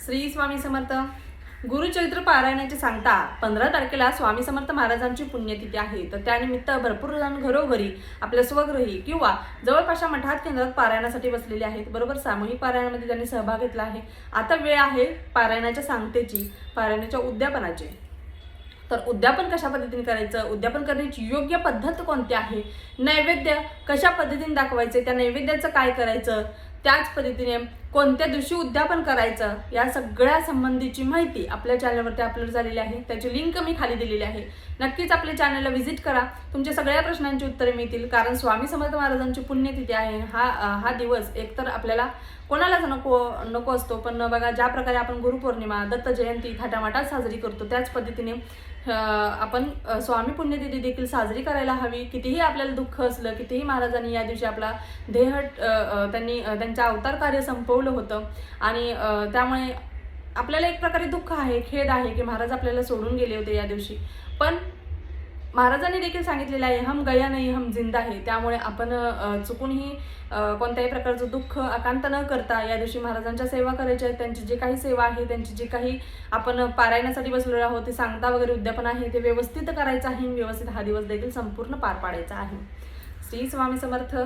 श्री स्वामी समर्थ. गुरुचरित्र पारायणाची सांगता 15 तारखेला स्वामी समर्थ महाराजांची पुण्यतिथी आहे. तर त्यानिमित्त भरपूर जण घरोघरी आपल्या स्वगृही किंवा जवळपासच्या मठात केंद्रात पारायणासाठी बसलेले आहेत. बरोबर, सामूहिक पारायणामध्ये त्यांनी सहभाग घेतला आहे. आता वेळ आहे पारायणाच्या सांगतेची, पारायणाच्या उद्यापनाची. तर उद्यापन कशा पद्धतीने करायचं, उद्यापन करण्याची योग्य पद्धत कोणती आहे, नैवेद्य कशा पद्धतीने दाखवायचे, त्या नैवेद्याचं काय करायचं, त्याच पद्धतीने कोणत्या दिवशी उद्यापन करायचं, या सगळ्या संबंधीची माहिती आपल्या चॅनलवरती अपलोड झालेली आहे. त्याची लिंक मी खाली दिलेली आहे. नक्कीच आपल्या चॅनलला व्हिजिट करा. तुमच्या सगळ्या प्रश्नांची उत्तरे मिळतील. कारण स्वामी समर्थ महाराजांची पुण्यतिथी आहे. हा दिवस एकतर आपल्याला कोणालाच नको असतो, पण बघा ज्या प्रकारे आपण गुरुपौर्णिमा, दत्त जयंती थाटामाटात साजरी करतो, त्याच पद्धतीने आपण स्वामी पुण्यतिथी देखील साजरी करायला हवी. कितीही आपल्याला दुःख असलं, कितीही महाराजांनी या दिवशी आपला देह त्यांनी त्यांचं अवतार कार्य संपवलं होतं आणि त्यामुळे आपल्याला एक प्रकारे दुःख आहे, खेद आहे की महाराज आपल्याला सोडून गेले होते या दिवशी. पण महाराजांनी देखील सांगितलेलं आहे, हम गया नाही हम जिंदा आहे. त्यामुळे आपण चुकूनही कोणत्याही प्रकारचं दुःख आकांत न करता या दिवशी महाराजांच्या सेवा करायच्या आहेत. त्यांची जी काही सेवा आहे, त्यांची जी काही आपण पारायणासाठी बसलेलो आहोत, ते सांगता वगैरे उद्यापन आहे, ते व्यवस्थित करायचं आहे. व्यवस्थित हा दिवस देखील संपूर्ण पार पाडायचा आहे. श्री स्वामी समर्थ.